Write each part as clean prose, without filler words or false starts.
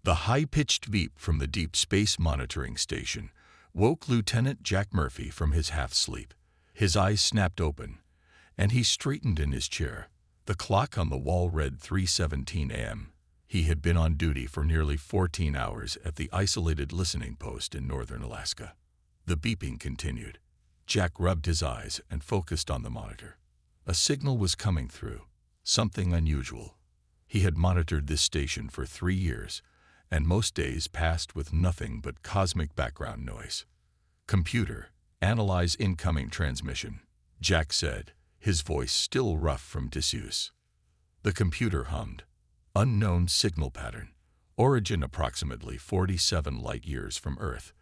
The high-pitched beep from the Deep Space Monitoring Station woke Lieutenant Jack Murphy from his half-sleep. His eyes snapped open, and he straightened in his chair. The clock on the wall read 3:17 a.m. He had been on duty for nearly 14 hours at the isolated listening post in northern Alaska. The beeping continued. Jack rubbed his eyes and focused on the monitor. A signal was coming through, something unusual. He had monitored this station for 3 years, and most days passed with nothing but cosmic background noise. "Computer, analyze incoming transmission," Jack said, his voice still rough from disuse. The computer hummed. "Unknown signal pattern. Origin approximately 47 light-years from Earth.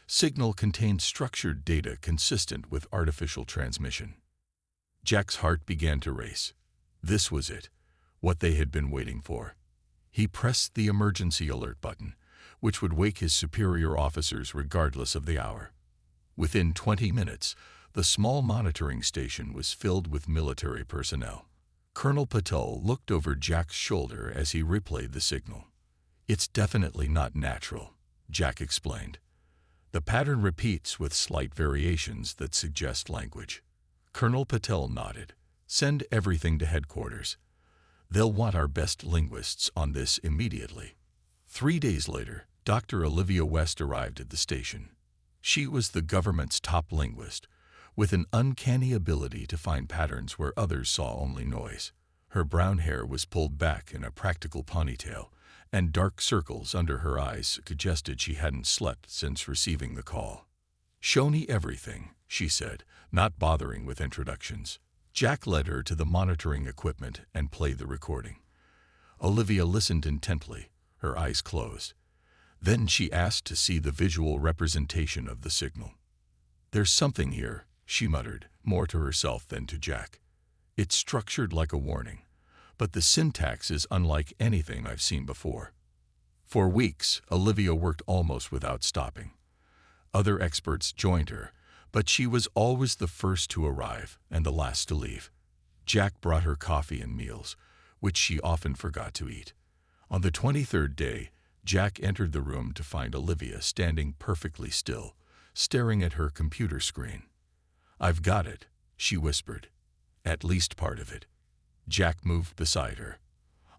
Signal contained structured data consistent with artificial transmission." Jack's heart began to race. This was it, what they had been waiting for. He pressed the emergency alert button, which would wake his superior officers regardless of the hour. Within 20 minutes, the small monitoring station was filled with military personnel. Colonel Patel looked over Jack's shoulder as he replayed the signal. "It's definitely not natural," Jack explained. "The pattern repeats with slight variations that suggest language." Colonel Patel nodded. "Send everything to headquarters. They'll want our best linguists on this immediately." 3 days later, Dr. Olivia West arrived at the station. She was the government's top linguist, with an uncanny ability to find patterns where others saw only noise. Her brown hair was pulled back in a practical ponytail, and dark circles under her eyes suggested she hadn't slept since receiving the call. "Show me everything," she said, not bothering with introductions. Jack led her to the monitoring equipment and played the recording. Olivia listened intently, her eyes closed. Then she asked to see the visual representation of the signal. "There's something here," she muttered, more to herself than to Jack. "It's structured like a warning, but the syntax is unlike anything I've seen before." For weeks, Olivia worked almost without stopping. Other experts joined her, but she was always the first to arrive and the last to leave. Jack brought her coffee and meals, which she often forgot to eat. On the 23rd day, Jack entered the room to find Olivia standing perfectly still, staring at her computer screen. "I've got it," she whispered. "At least part of it." Jack moved beside her.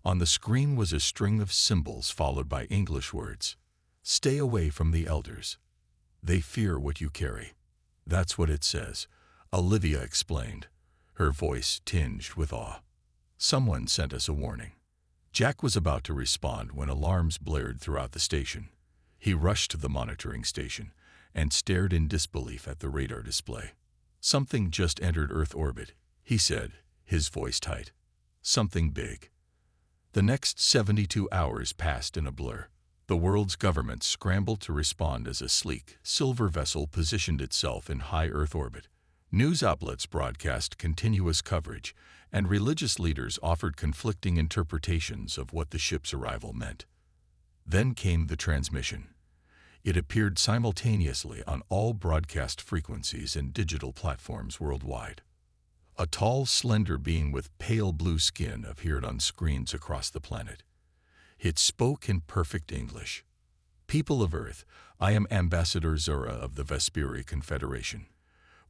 On the screen was a string of symbols followed by English words. "Stay away from the elders. They fear what you carry." "That's what it says," Olivia explained, her voice tinged with awe. "Someone sent us a warning." Jack was about to respond when alarms blared throughout the station. He rushed to the monitoring station and stared in disbelief at the radar display. "Something just entered Earth orbit," he said, his voice tight. "Something big." The next 72 hours passed in a blur. The world's government scrambled to respond as a sleek, silver vessel positioned itself in high Earth orbit. News outlets broadcast continuous coverage, and religious leaders offered conflicting interpretations of what the ship's arrival meant. Then came the transmission. It appeared simultaneously on all broadcast frequencies and digital platforms worldwide. A tall, slender being with pale blue skin appeared on screens across the planet. It spoke in perfect English. "People of Earth, I am Ambassador Zura of the Vesperi Confederation.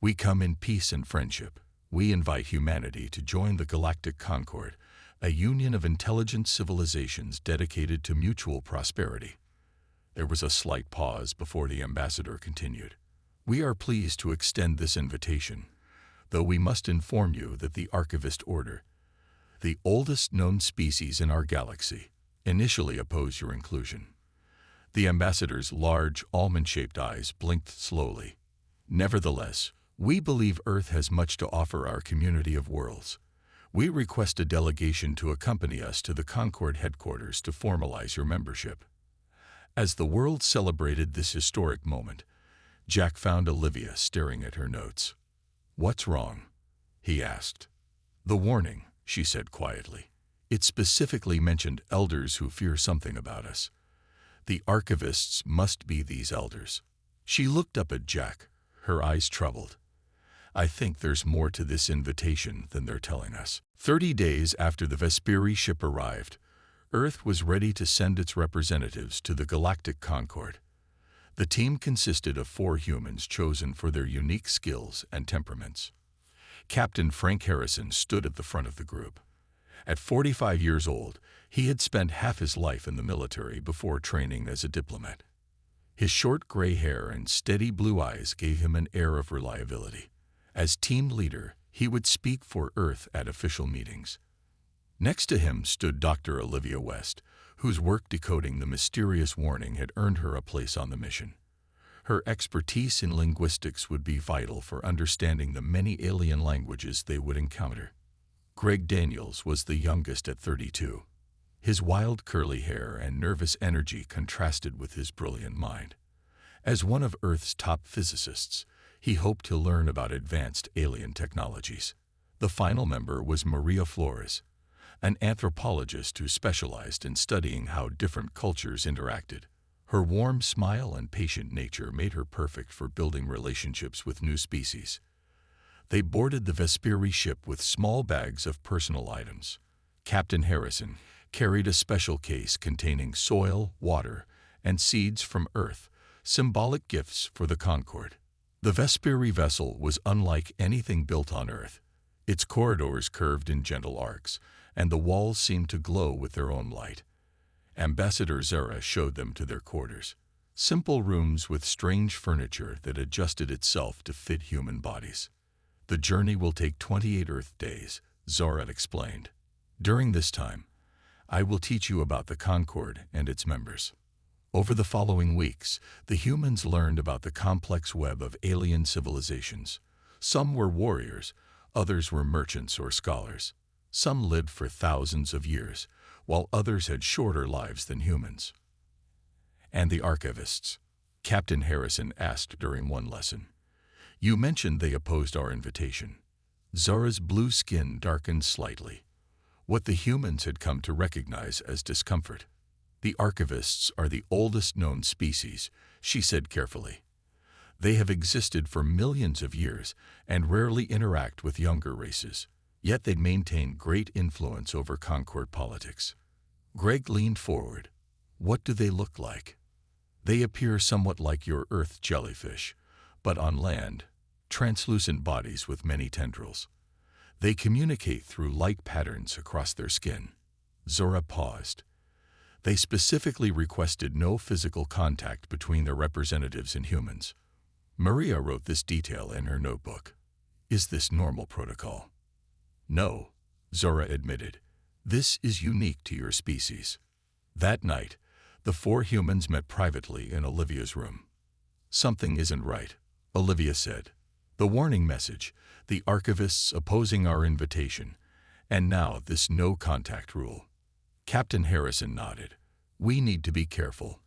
We come in peace and friendship. We invite humanity to join the Galactic Concord, a union of intelligent civilizations dedicated to mutual prosperity." There was a slight pause before the ambassador continued. "We are pleased to extend this invitation, though we must inform you that the Archivist Order, the oldest known species in our galaxy, initially opposed your inclusion." The ambassador's large, almond-shaped eyes blinked slowly. "Nevertheless, we believe Earth has much to offer our community of worlds. We request a delegation to accompany us to the Concord headquarters to formalize your membership." As the world celebrated this historic moment, Jack found Olivia staring at her notes. "What's wrong?" he asked. "The warning," she said quietly. "It specifically mentioned elders who fear something about us. The archivists must be these elders." She looked up at Jack, her eyes troubled. "I think there's more to this invitation than they're telling us." 30 days after the Vesperi ship arrived, Earth was ready to send its representatives to the Galactic Concord. The team consisted of 4 humans chosen for their unique skills and temperaments. Captain Frank Harrison stood at the front of the group. At 45 years old, he had spent half his life in the military before training as a diplomat. His short gray hair and steady blue eyes gave him an air of reliability. As team leader, he would speak for Earth at official meetings. Next to him stood Dr. Olivia West, whose work decoding the mysterious warning had earned her a place on the mission. Her expertise in linguistics would be vital for understanding the many alien languages they would encounter. Greg Daniels was the youngest at 32. His wild curly hair and nervous energy contrasted with his brilliant mind. As one of Earth's top physicists, he hoped to learn about advanced alien technologies. The final member was Maria Flores, an anthropologist who specialized in studying how different cultures interacted. Her warm smile and patient nature made her perfect for building relationships with new species. They boarded the Vesperi ship with small bags of personal items. Captain Harrison carried a special case containing soil, water, and seeds from Earth, symbolic gifts for the Concord. The Vesperi vessel was unlike anything built on Earth. Its corridors curved in gentle arcs, and the walls seemed to glow with their own light. Ambassador Zara showed them to their quarters, simple rooms with strange furniture that adjusted itself to fit human bodies. The journey will take 28 Earth days, Zara explained. During this time, I will teach you about the Concord and its members. Over the following weeks, the humans learned about the complex web of alien civilizations. Some were warriors, others were merchants or scholars. Some lived for thousands of years, while others had shorter lives than humans. And the archivists? Captain Harrison asked during one lesson. You mentioned they opposed our invitation. Zara's blue skin darkened slightly, what the humans had come to recognize as discomfort. The archivists are the oldest known species, she said carefully. They have existed for millions of years and rarely interact with younger races. Yet they maintain great influence over Concord politics. Greg leaned forward. What do they look like? They appear somewhat like your Earth jellyfish, but on land, translucent bodies with many tendrils. They communicate through light patterns across their skin. Zora paused. They specifically requested no physical contact between their representatives and humans. Maria wrote this detail in her notebook. Is this normal protocol? No, Zora admitted. This is unique to your species. That night, the 4 humans met privately in Olivia's room. Something isn't right, Olivia said. The warning message, the archivists opposing our invitation, and now this no-contact rule. Captain Harrison nodded. We need to be careful.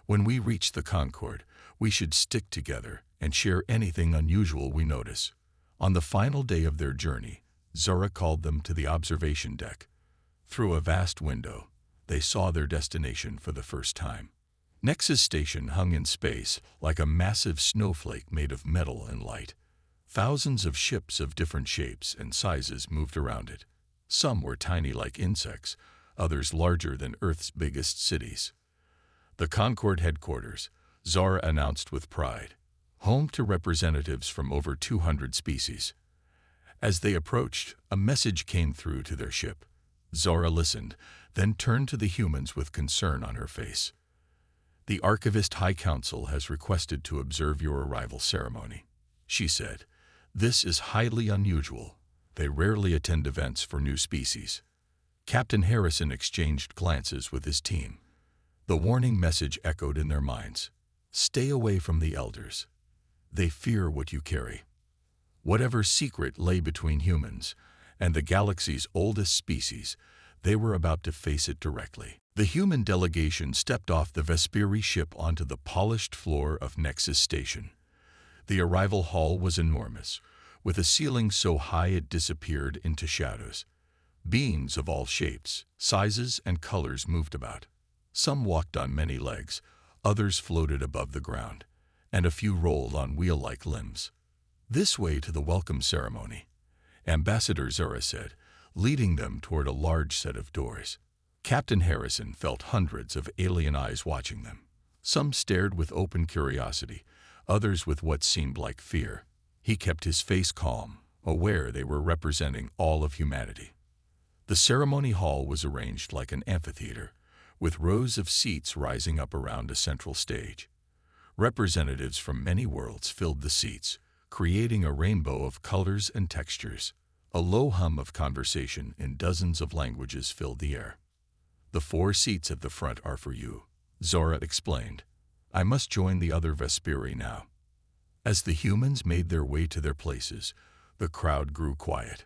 When we reach the Concord, we should stick together and share anything unusual we notice. On the final day of their journey, Zora called them to the observation deck. Through a vast window, they saw their destination for the first time. Nexus Station hung in space like a massive snowflake made of metal and light. Thousands of ships of different shapes and sizes moved around it. Some were tiny like insects, others larger than Earth's biggest cities. The Concord headquarters, Zara announced with pride, home to representatives from over 200 species. As they approached, a message came through to their ship. Zora listened, then turned to the humans with concern on her face. The Archivist High Council has requested to observe your arrival ceremony, she said. This is highly unusual. They rarely attend events for new species. Captain Harrison exchanged glances with his team. The warning message echoed in their minds. Stay away from the elders. They fear what you carry. Whatever secret lay between humans and the galaxy's oldest species, they were about to face it directly. The human delegation stepped off the Vesperi ship onto the polished floor of Nexus Station. The arrival hall was enormous, with a ceiling so high it disappeared into shadows. Beings of all shapes, sizes, and colors moved about. Some walked on many legs, others floated above the ground, and a few rolled on wheel-like limbs. This way to the welcome ceremony, Ambassador Zora said, leading them toward a large set of doors. Captain Harrison felt hundreds of alien eyes watching them. Some stared with open curiosity, others with what seemed like fear. He kept his face calm, aware they were representing all of humanity. The ceremony hall was arranged like an amphitheater, with rows of seats rising up around a central stage. Representatives from many worlds filled the seats, creating a rainbow of colors and textures. A low hum of conversation in dozens of languages filled the air. "The 4 seats at the front are for you," Zora explained. "I must join the other Vesperi now." As the humans made their way to their places, the crowd grew quiet.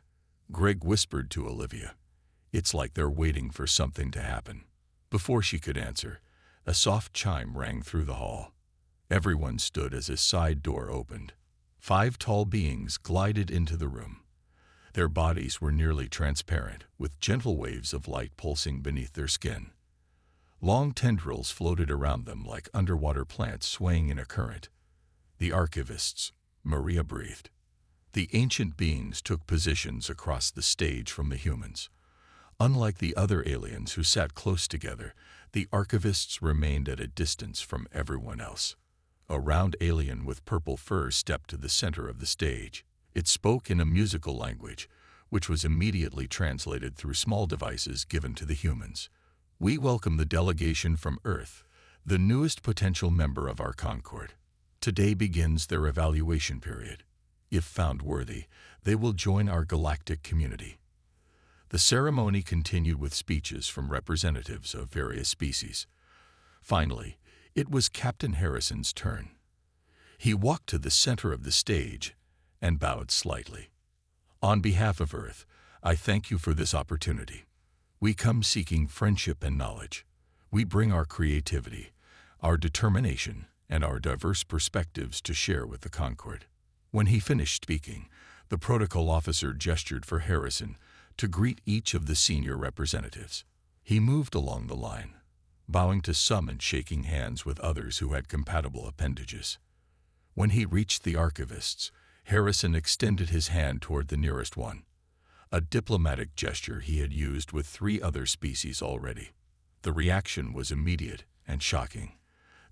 Greg whispered to Olivia, "It's like they're waiting for something to happen." Before she could answer, a soft chime rang through the hall. Everyone stood as a side door opened. 5 tall beings glided into the room. Their bodies were nearly transparent, with gentle waves of light pulsing beneath their skin. Long tendrils floated around them like underwater plants swaying in a current. "The archivists," Maria breathed. The ancient beings took positions across the stage from the humans. Unlike the other aliens who sat close together, the archivists remained at a distance from everyone else. A round alien with purple fur stepped to the center of the stage. It spoke in a musical language, which was immediately translated through small devices given to the humans. "We welcome the delegation from Earth, the newest potential member of our Concord. Today begins their evaluation period. If found worthy, they will join our galactic community." The ceremony continued with speeches from representatives of various species. Finally, it was Captain Harrison's turn. He walked to the center of the stage and bowed slightly. "On behalf of Earth, I thank you for this opportunity. We come seeking friendship and knowledge. We bring our creativity, our determination, and our diverse perspectives to share with the Concord." When he finished speaking, the protocol officer gestured for Harrison to greet each of the senior representatives. He moved along the line, bowing to some and shaking hands with others who had compatible appendages. When he reached the archivists, Harrison extended his hand toward the nearest one, a diplomatic gesture he had used with 3 other species already. The reaction was immediate and shocking.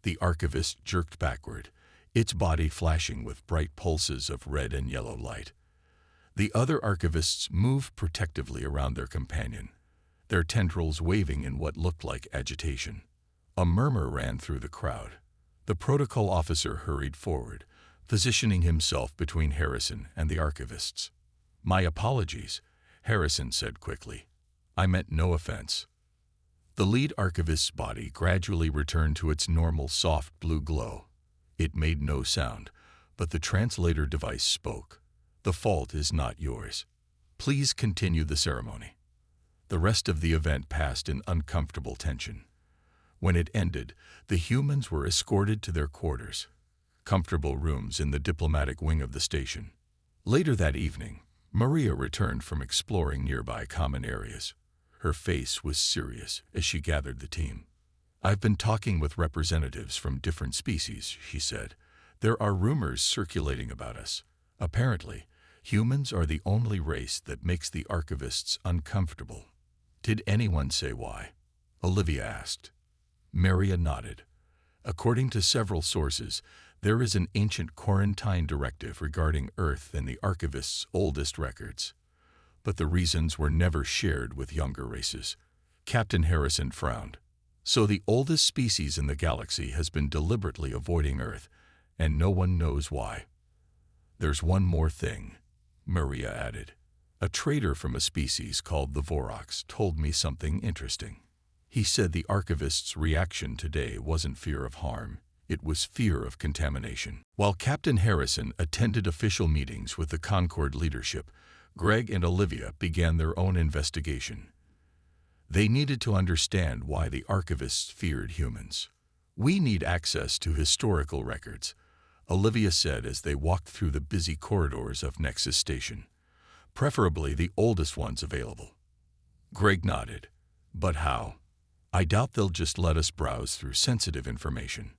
The archivist jerked backward, its body flashing with bright pulses of red and yellow light. The other archivists moved protectively around their companion, their tendrils waving in what looked like agitation. A murmur ran through the crowd. The protocol officer hurried forward, positioning himself between Harrison and the archivists. "My apologies," Harrison said quickly. "I meant no offense." The lead archivist's body gradually returned to its normal soft blue glow. It made no sound, but the translator device spoke. "The fault is not yours. Please continue the ceremony." The rest of the event passed in uncomfortable tension. When it ended, the humans were escorted to their quarters, comfortable rooms in the diplomatic wing of the station. Later that evening, Maria returned from exploring nearby common areas. Her face was serious as she gathered the team. "I've been talking with representatives from different species," she said. "There are rumors circulating about us. Apparently, humans are the only race that makes the archivists uncomfortable." "Did anyone say why?" Olivia asked. Maria nodded. "According to several sources, there is an ancient quarantine directive regarding Earth in the archivist's oldest records. But the reasons were never shared with younger races." Captain Harrison frowned. "So the oldest species in the galaxy has been deliberately avoiding Earth, and no one knows why." "There's one more thing," Maria added. "A trader from a species called the Vorrox told me something interesting. He said the archivist's reaction today wasn't fear of harm. It was fear of contamination." While Captain Harrison attended official meetings with the Concord leadership, Greg and Olivia began their own investigation. They needed to understand why the archivists feared humans. "We need access to historical records," Olivia said as they walked through the busy corridors of Nexus Station. "Preferably the oldest ones available." Greg nodded. "But how? I doubt they'll just let us browse through sensitive information."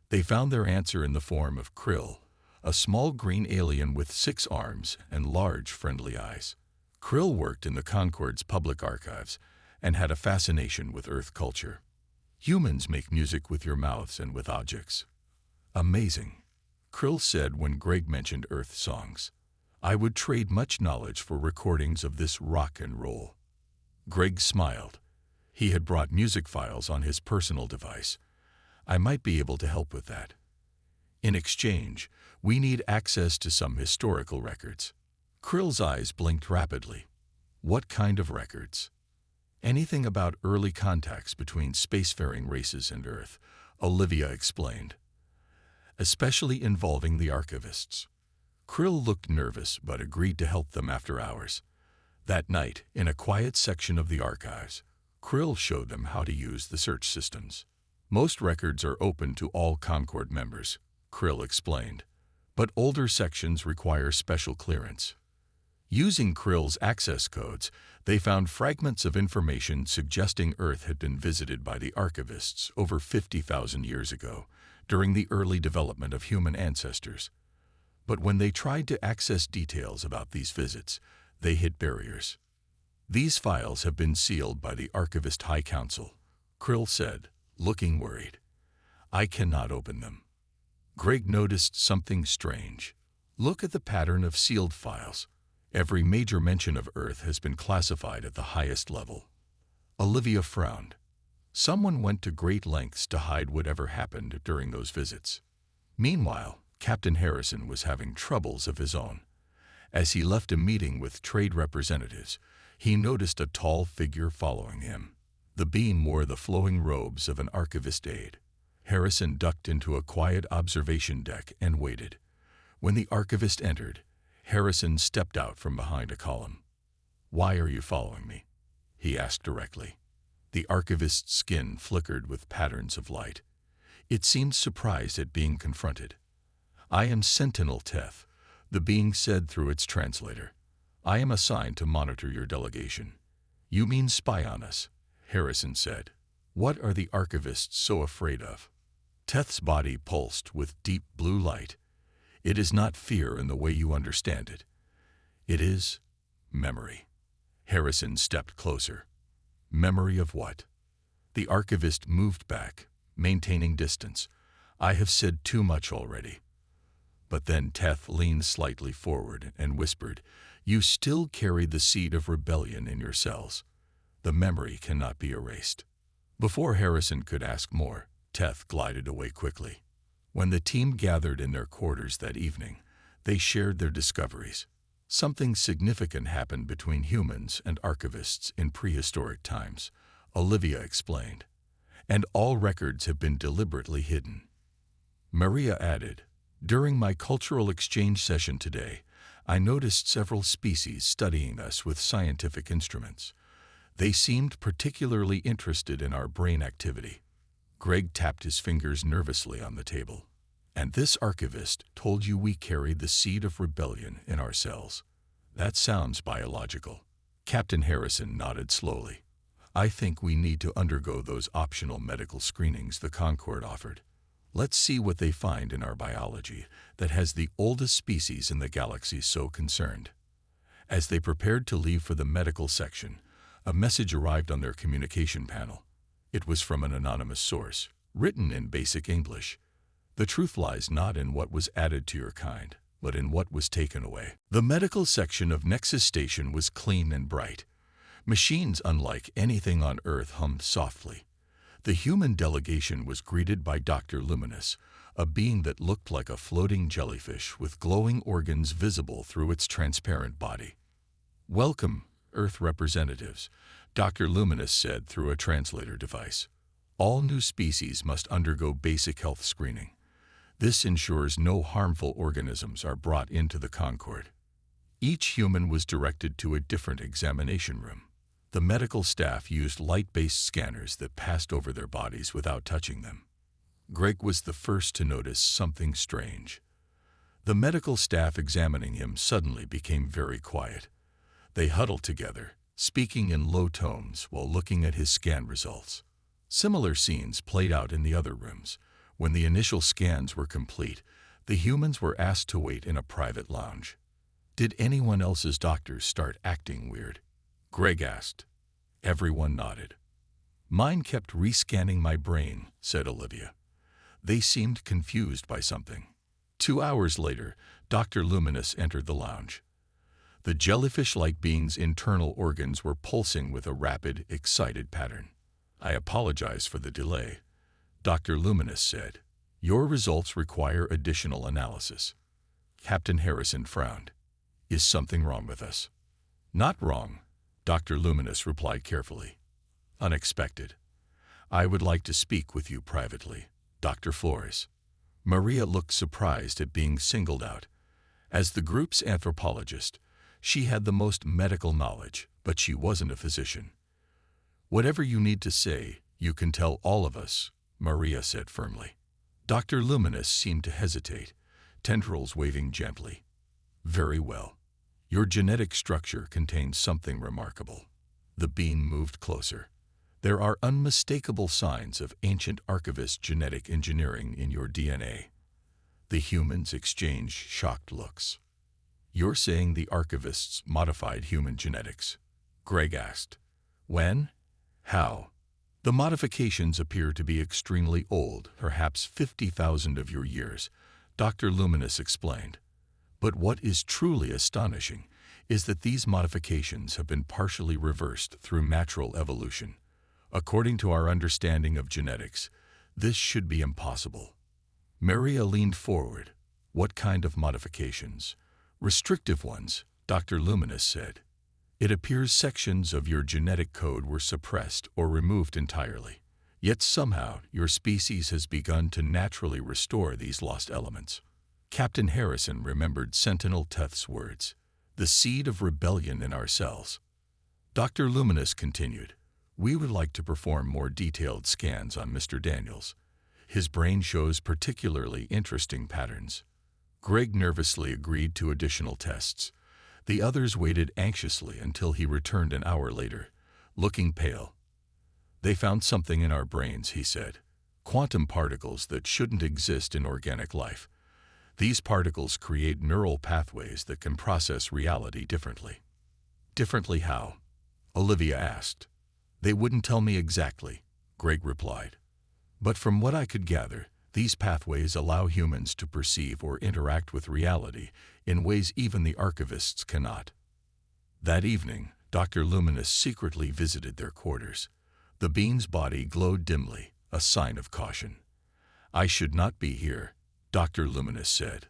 They found their answer in the form of Krill, a small green alien with 6 arms and large friendly eyes. Krill worked in the Concord's public archives and had a fascination with Earth culture. Humans make music with your mouths and with objects. Amazing, Krill said when Greg mentioned Earth songs. I would trade much knowledge for recordings of this rock and roll. Greg smiled. He had brought music files on his personal device. I might be able to help with that. In exchange, we need access to some historical records. Krill's eyes blinked rapidly. What kind of records? Anything about early contacts between spacefaring races and Earth, Olivia explained. Especially involving the archivists. Krill looked nervous but agreed to help them after hours. That night, in a quiet section of the archives, Krill showed them how to use the search systems. Most records are open to all Concord members, Krill explained, but older sections require special clearance. Using Krill's access codes, they found fragments of information suggesting Earth had been visited by the archivists over 50,000 years ago, during the early development of human ancestors. But when they tried to access details about these visits, they hit barriers. These files have been sealed by the Archivist High Council, Krill said, looking worried. I cannot open them. Greg noticed something strange. Look at the pattern of sealed files. Every major mention of Earth has been classified at the highest level. Olivia frowned. Someone went to great lengths to hide whatever happened during those visits. Meanwhile, Captain Harrison was having troubles of his own. As he left a meeting with trade representatives, he noticed a tall figure following him. The being wore the flowing robes of an archivist aide. Harrison ducked into a quiet observation deck and waited. When the archivist entered, Harrison stepped out from behind a column. Why are you following me? He asked directly. The archivist's skin flickered with patterns of light. It seemed surprised at being confronted. I am Sentinel Teth, the being said through its translator. I am assigned to monitor your delegation. You mean spy on us, Harrison said. What are the archivists so afraid of? Teth's body pulsed with deep blue light. It is not fear in the way you understand it. It is memory. Harrison stepped closer. Memory of what? The archivist moved back, maintaining distance. I have said too much already. But then Teth leaned slightly forward and whispered, You still carry the seed of rebellion in your cells. The memory cannot be erased. Before Harrison could ask more, Teth glided away quickly. When the team gathered in their quarters that evening, they shared their discoveries. Something significant happened between humans and archivists in prehistoric times, Olivia explained, and all records have been deliberately hidden. Maria added, During my cultural exchange session today, I noticed several species studying us with scientific instruments. They seemed particularly interested in our brain activity. Greg tapped his fingers nervously on the table. And this archivist told you we carried the seed of rebellion in our cells. That sounds biological. Captain Harrison nodded slowly. I think we need to undergo those optional medical screenings the Concord offered. Let's see what they find in our biology that has the oldest species in the galaxy so concerned. As they prepared to leave for the medical section, a message arrived on their communication panel. It was from an anonymous source, written in basic English. The truth lies not in what was added to your kind, but in what was taken away. The medical section of Nexus Station was clean and bright. Machines unlike anything on Earth hummed softly. The human delegation was greeted by Dr. Luminous, a being that looked like a floating jellyfish with glowing organs visible through its transparent body. Welcome, Earth representatives, Dr. Luminous said through a translator device. All new species must undergo basic health screening. This ensures no harmful organisms are brought into the Concord. Each human was directed to a different examination room. The medical staff used light-based scanners that passed over their bodies without touching them. Greg was the first to notice something strange. The medical staff examining him suddenly became very quiet. They huddled together, speaking in low tones while looking at his scan results. Similar scenes played out in the other rooms. When the initial scans were complete, the humans were asked to wait in a private lounge. Did anyone else's doctors start acting weird? Greg asked. Everyone nodded. Mine kept rescanning my brain, said Olivia. They seemed confused by something. 2 hours later, Dr. Luminous entered the lounge. The jellyfish-like being's internal organs were pulsing with a rapid, excited pattern. I apologize for the delay, Dr. Luminous said. Your results require additional analysis. Captain Harrison frowned. Is something wrong with us? Not wrong, Dr. Luminous replied carefully. Unexpected. I would like to speak with you privately, Dr. Flores. Maria looked surprised at being singled out. As the group's anthropologist, she had the most medical knowledge, but she wasn't a physician. Whatever you need to say, you can tell all of us, Maria said firmly. Dr. Luminous seemed to hesitate, tendrils waving gently. Very well. Your genetic structure contains something remarkable. The being moved closer. There are unmistakable signs of ancient archivist genetic engineering in your DNA. The humans exchanged shocked looks. You're saying the archivists modified human genetics? Greg asked. When? How? The modifications appear to be extremely old, perhaps 50,000 of your years, Dr. Luminous explained. But what is truly astonishing is that these modifications have been partially reversed through natural evolution. According to our understanding of genetics, this should be impossible. Maria leaned forward. What kind of modifications? Restrictive ones, Dr. Luminous said. It appears sections of your genetic code were suppressed or removed entirely. Yet somehow your species has begun to naturally restore these lost elements. Captain Harrison remembered Sentinel Teth's words, the seed of rebellion in our cells. Dr. Luminous continued, we would like to perform more detailed scans on Mr. Daniels. His brain shows particularly interesting patterns. Greg nervously agreed to additional tests. The others waited anxiously until he returned an hour later, looking pale. They found something in our brains, he said. Quantum particles that shouldn't exist in organic life. These particles create neural pathways that can process reality differently. Differently how? Olivia asked. They wouldn't tell me exactly, Greg replied. But from what I could gather, these pathways allow humans to perceive or interact with reality in ways even the archivists cannot. That evening, Dr. Luminous secretly visited their quarters. The being's body glowed dimly, a sign of caution. I should not be here, Dr. Luminous said.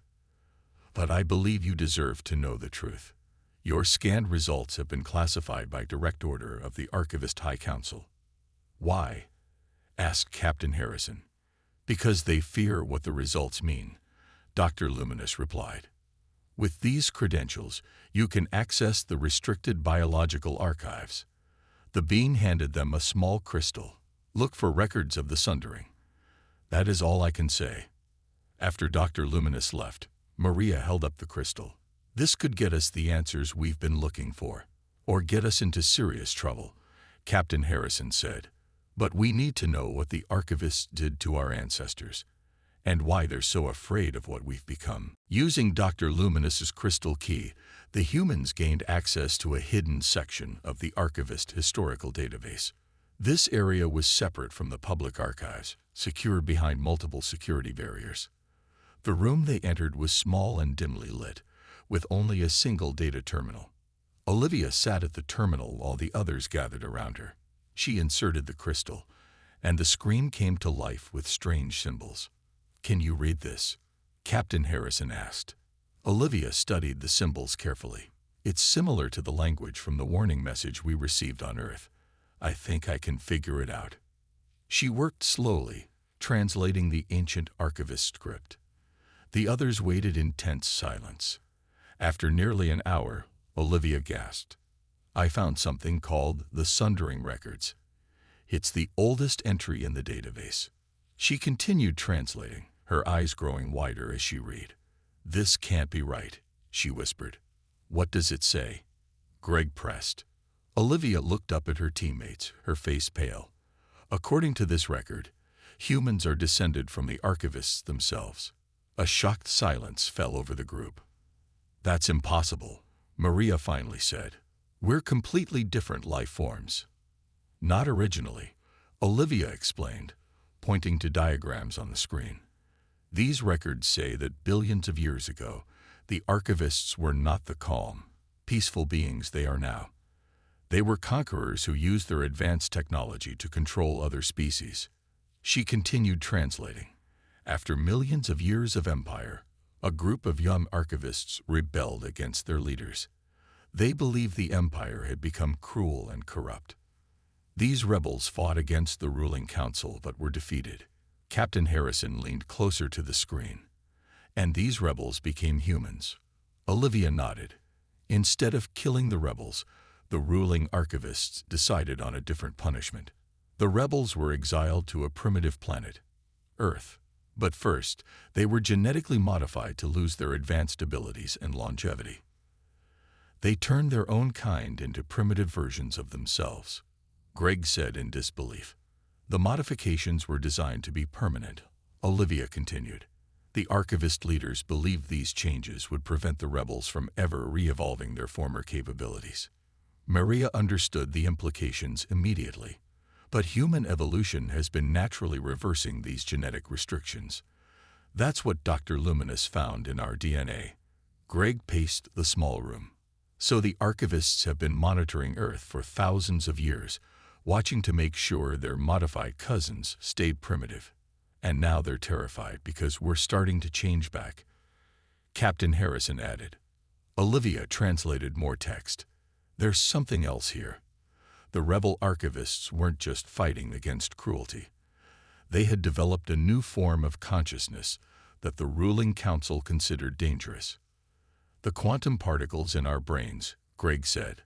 But I believe you deserve to know the truth. Your scanned results have been classified by direct order of the Archivist High Council. Why? Asked Captain Harrison. Because they fear what the results mean, Dr. Luminous replied. With these credentials, you can access the restricted biological archives. The being handed them a small crystal. Look for records of the sundering. That is all I can say. After Dr. Luminous left, Maria held up the crystal. This could get us the answers we've been looking for, or get us into serious trouble, Captain Harrison said. But we need to know what the archivists did to our ancestors, and why they're so afraid of what we've become. Using Dr. Luminous's crystal key, the humans gained access to a hidden section of the archivist historical database. This area was separate from the public archives, secured behind multiple security barriers. The room they entered was small and dimly lit, with only a single data terminal. Olivia sat at the terminal while the others gathered around her. She inserted the crystal, and the screen came to life with strange symbols. Can you read this? Captain Harrison asked. Olivia studied the symbols carefully. It's similar to the language from the warning message we received on Earth. I think I can figure it out. She worked slowly, translating the ancient archivist script. The others waited in tense silence. After nearly an hour, Olivia gasped. I found something called the Sundering Records. It's the oldest entry in the database. She continued translating, her eyes growing wider as she read. This can't be right, she whispered. What does it say? Greg pressed. Olivia looked up at her teammates, her face pale. According to this record, humans are descended from the archivists themselves. A shocked silence fell over the group. That's impossible, Maria finally said. We're completely different life forms. Not originally, Olivia explained, pointing to diagrams on the screen. These records say that billions of years ago, the archivists were not the calm, peaceful beings they are now. They were conquerors who used their advanced technology to control other species. She continued translating. After millions of years of empire, a group of young archivists rebelled against their leaders. They believed the empire had become cruel and corrupt. These rebels fought against the ruling council but were defeated. Captain Harrison leaned closer to the screen. And these rebels became humans. Olivia nodded. Instead of killing the rebels, the ruling archivists decided on a different punishment. The rebels were exiled to a primitive planet, Earth. But first, they were genetically modified to lose their advanced abilities and longevity. They turned their own kind into primitive versions of themselves, Greg said in disbelief. The modifications were designed to be permanent, Olivia continued. The archivist leaders believed these changes would prevent the rebels from ever re-evolving their former capabilities. Maria understood the implications immediately. But human evolution has been naturally reversing these genetic restrictions. That's what Dr. Luminous found in our DNA. Greg paced the small room. So the archivists have been monitoring Earth for thousands of years, watching to make sure their modified cousins stayed primitive. And now they're terrified because we're starting to change back. Captain Harrison added. Olivia translated more text. There's something else here. The rebel archivists weren't just fighting against cruelty. They had developed a new form of consciousness that the ruling council considered dangerous. The quantum particles in our brains, Greg said.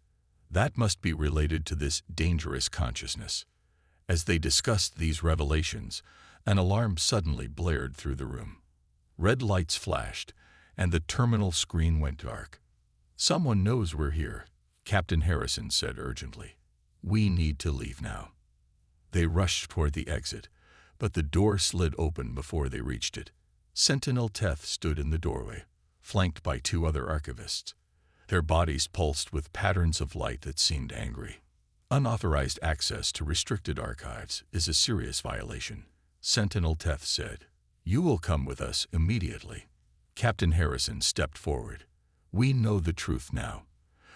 That must be related to this dangerous consciousness. As they discussed these revelations, an alarm suddenly blared through the room. Red lights flashed, and the terminal screen went dark. Someone knows we're here, Captain Harrison said urgently. We need to leave now. They rushed toward the exit, but the door slid open before they reached it. Sentinel Teth stood in the doorway, flanked by two other archivists. Their bodies pulsed with patterns of light that seemed angry. Unauthorized access to restricted archives is a serious violation, Sentinel Teth said. You will come with us immediately. Captain Harrison stepped forward. We know the truth now.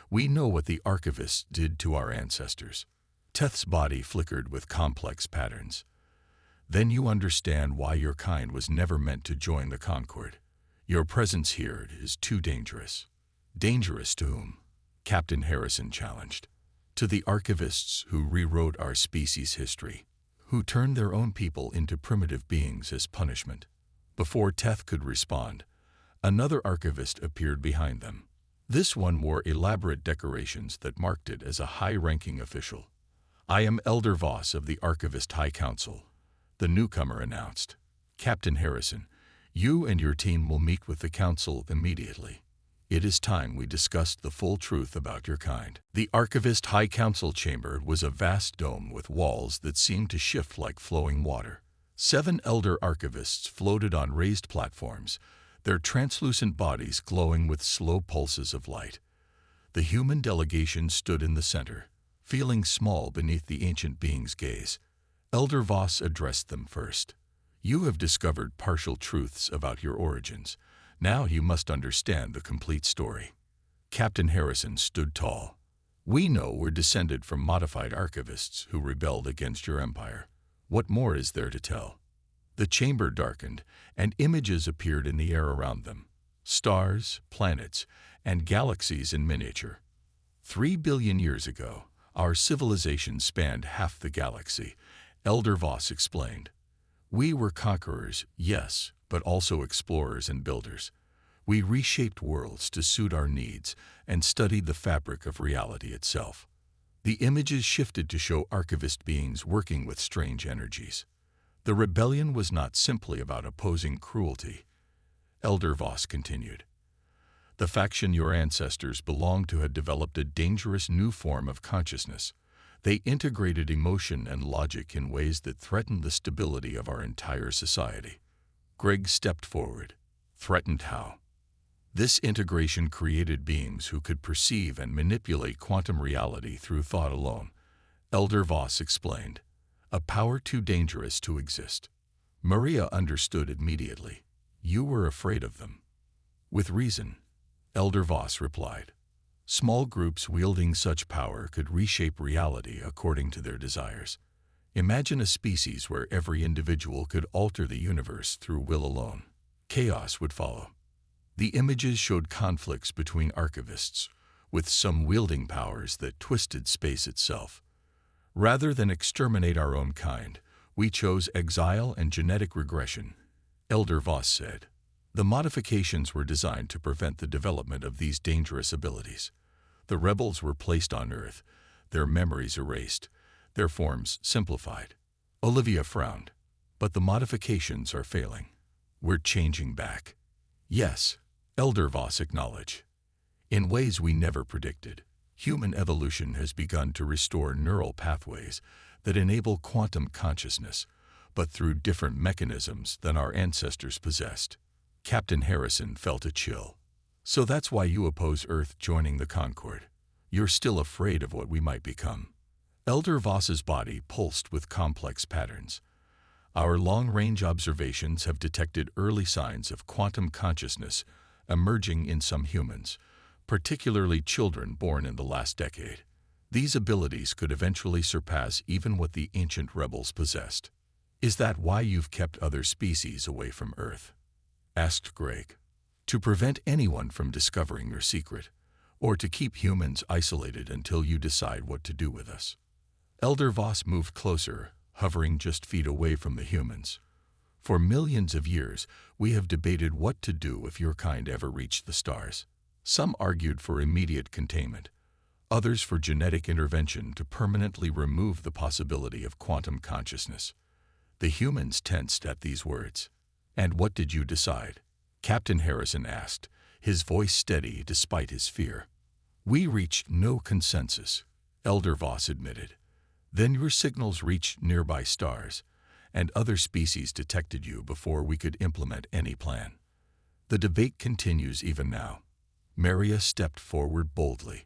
We know what the archivists did to our ancestors. Teth's body flickered with complex patterns. Then you understand why your kind was never meant to join the Concord. Your presence here is too dangerous. Dangerous to whom? Captain Harrison challenged. To the archivists who rewrote our species' history, who turned their own people into primitive beings as punishment. Before Teth could respond, another archivist appeared behind them. This one wore elaborate decorations that marked it as a high-ranking official. I am Elder Voss of the Archivist High Council, the newcomer announced. Captain Harrison, you and your team will meet with the council immediately. It is time we discussed the full truth about your kind. The Archivist High Council chamber was a vast dome with walls that seemed to shift like flowing water. 7 elder archivists floated on raised platforms, their translucent bodies glowing with slow pulses of light. The human delegation stood in the center, feeling small beneath the ancient being's gaze. Elder Voss addressed them first. You have discovered partial truths about your origins. Now you must understand the complete story. Captain Harrison stood tall. We know we're descended from modified archivists who rebelled against your empire. What more is there to tell? The chamber darkened, and images appeared in the air around them. Stars, planets, and galaxies in miniature. 3 billion years ago, our civilization spanned half the galaxy, Elder Voss explained. We were conquerors, yes, but also explorers and builders. We reshaped worlds to suit our needs and studied the fabric of reality itself. The images shifted to show archivist beings working with strange energies. The rebellion was not simply about opposing cruelty. Elder Voss continued. The faction your ancestors belonged to had developed a dangerous new form of consciousness. They integrated emotion and logic in ways that threatened the stability of our entire society. Greg stepped forward. Threatened how? This integration created beings who could perceive and manipulate quantum reality through thought alone. Elder Voss explained. A power too dangerous to exist. Maria understood immediately. You were afraid of them. With reason, Elder Voss replied. Small groups wielding such power could reshape reality according to their desires. Imagine a species where every individual could alter the universe through will alone. Chaos would follow. The images showed conflicts between archivists, with some wielding powers that twisted space itself. Rather than exterminate our own kind, we chose exile and genetic regression, Elder Voss said. The modifications were designed to prevent the development of these dangerous abilities. The rebels were placed on Earth, their memories erased, their forms simplified. Olivia frowned. But the modifications are failing. We're changing back. Yes, Elder Voss acknowledged. In ways we never predicted, human evolution has begun to restore neural pathways that enable quantum consciousness, but through different mechanisms than our ancestors possessed. Captain Harrison felt a chill. So that's why you oppose Earth joining the Concord. You're still afraid of what we might become. Elder Voss's body pulsed with complex patterns. Our long-range observations have detected early signs of quantum consciousness emerging in some humans, particularly children born in the last decade. These abilities could eventually surpass even what the ancient rebels possessed. Is that why you've kept other species away from Earth? Asked Greg. To prevent anyone from discovering your secret, or to keep humans isolated until you decide what to do with us. Elder Voss moved closer, hovering just feet away from the humans. For millions of years, we have debated what to do if your kind ever reached the stars. Some argued for immediate containment, others for genetic intervention to permanently remove the possibility of quantum consciousness. The humans tensed at these words. And what did you decide? Captain Harrison asked, his voice steady despite his fear. We reached no consensus, Elder Voss admitted. Then your signals reached nearby stars, and other species detected you before we could implement any plan. The debate continues even now. Maria stepped forward boldly.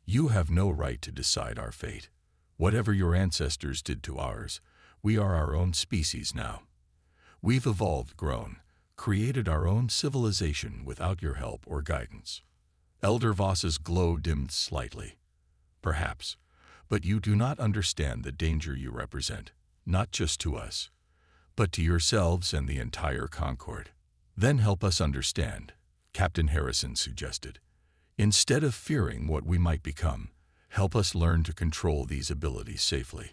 You have no right to decide our fate. Whatever your ancestors did to ours, we are our own species now. We've evolved, grown, created our own civilization without your help or guidance. Elder Voss's glow dimmed slightly. Perhaps, but you do not understand the danger you represent, not just to us, but to yourselves and the entire Concord. Then help us understand, Captain Harrison suggested. Instead of fearing what we might become, help us learn to control these abilities safely.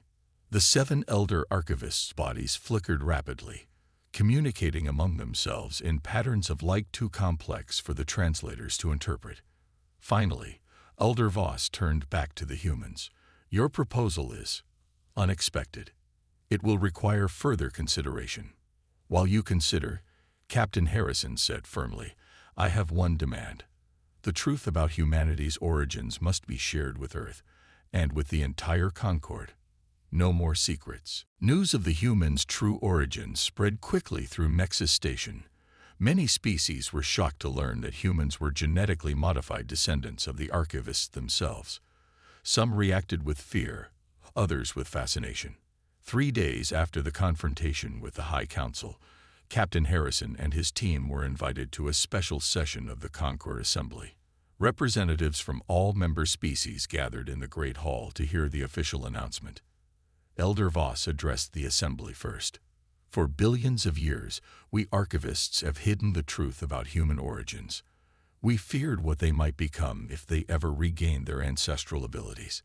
The 7 elder archivists' bodies flickered rapidly, communicating among themselves in patterns of light too complex for the translators to interpret. Finally, Elder Voss turned back to the humans. Your proposal is unexpected. It will require further consideration. While you consider, Captain Harrison said firmly, I have one demand. The truth about humanity's origins must be shared with Earth and with the entire Concord. No more secrets. News of the humans' true origins spread quickly through Nexus Station. Many species were shocked to learn that humans were genetically modified descendants of the archivists themselves. Some reacted with fear, others with fascination. 3 days after the confrontation with the High Council, Captain Harrison and his team were invited to a special session of the Concord Assembly. Representatives from all member species gathered in the Great Hall to hear the official announcement. Elder Voss addressed the assembly first. For billions of years, we archivists have hidden the truth about human origins. We feared what they might become if they ever regained their ancestral abilities.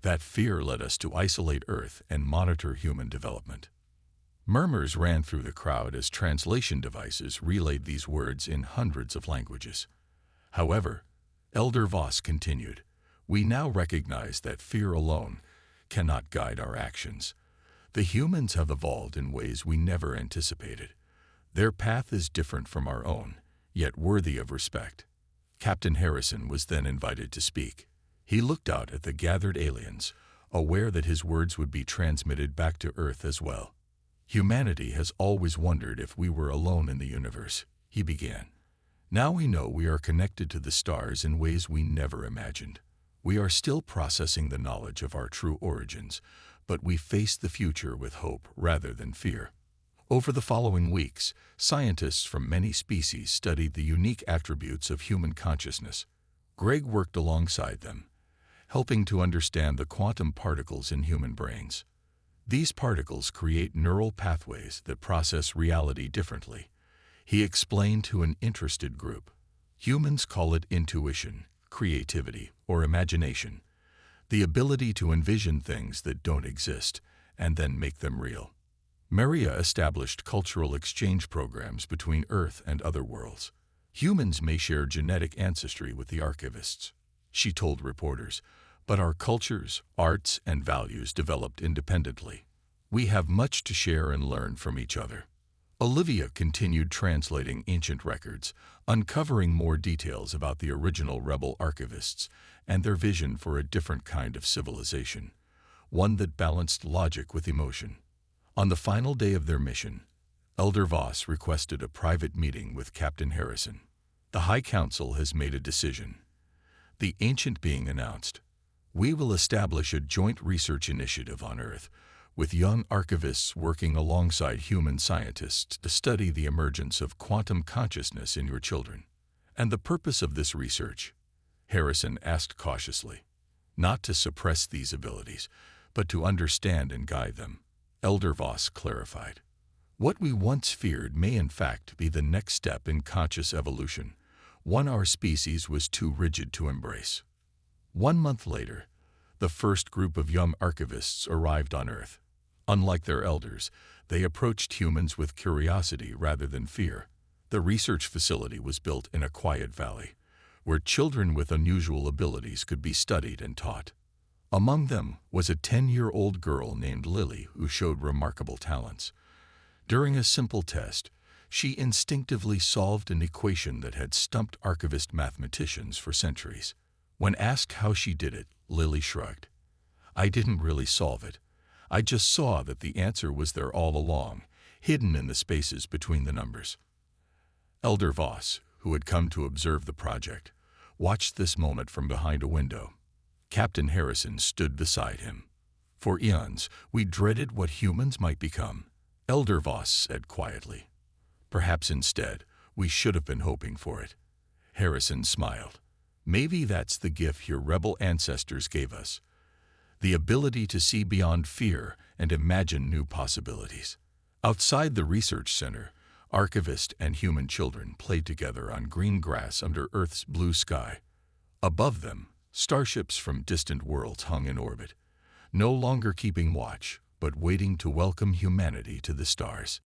That fear led us to isolate Earth and monitor human development. Murmurs ran through the crowd as translation devices relayed these words in hundreds of languages. However, Elder Voss continued, we now recognize that fear alone cannot guide our actions. The humans have evolved in ways we never anticipated. Their path is different from our own, yet worthy of respect. Captain Harrison was then invited to speak. He looked out at the gathered aliens, aware that his words would be transmitted back to Earth as well. Humanity has always wondered if we were alone in the universe, he began. Now we know we are connected to the stars in ways we never imagined. We are still processing the knowledge of our true origins, but we face the future with hope rather than fear. Over the following weeks, scientists from many species studied the unique attributes of human consciousness. Greg worked alongside them, helping to understand the quantum particles in human brains. These particles create neural pathways that process reality differently. He explained to an interested group. Humans call it intuition, creativity, or imagination, the ability to envision things that don't exist and then make them real. Maria established cultural exchange programs between Earth and other worlds. Humans may share genetic ancestry with the archivists, she told reporters, but our cultures, arts, and values developed independently. We have much to share and learn from each other. Olivia continued translating ancient records, uncovering more details about the original rebel archivists and their vision for a different kind of civilization, one that balanced logic with emotion. On the final day of their mission, Elder Voss requested a private meeting with Captain Harrison. The High Council has made a decision. The ancient being announced, "We will establish a joint research initiative on Earth, with young archivists working alongside human scientists to study the emergence of quantum consciousness in your children." And the purpose of this research, Harrison asked cautiously, not to suppress these abilities, but to understand and guide them. Elder Voss clarified. What we once feared may in fact be the next step in conscious evolution, one our species was too rigid to embrace. 1 month later, the first group of young archivists arrived on Earth. Unlike their elders, they approached humans with curiosity rather than fear. The research facility was built in a quiet valley, where children with unusual abilities could be studied and taught. Among them was a 10-year-old girl named Lily who showed remarkable talents. During a simple test, she instinctively solved an equation that had stumped archivist mathematicians for centuries. When asked how she did it, Lily shrugged. "I didn't really solve it. I just saw that the answer was there all along, hidden in the spaces between the numbers." Elder Voss, who had come to observe the project, watched this moment from behind a window. Captain Harrison stood beside him. "For eons, we dreaded what humans might become," Elder Voss said quietly. "Perhaps instead, we should have been hoping for it." Harrison smiled. "Maybe that's the gift your rebel ancestors gave us, the ability to see beyond fear and imagine new possibilities." Outside the research center, archivist and human children played together on green grass under Earth's blue sky. Above them, starships from distant worlds hung in orbit, no longer keeping watch, but waiting to welcome humanity to the stars.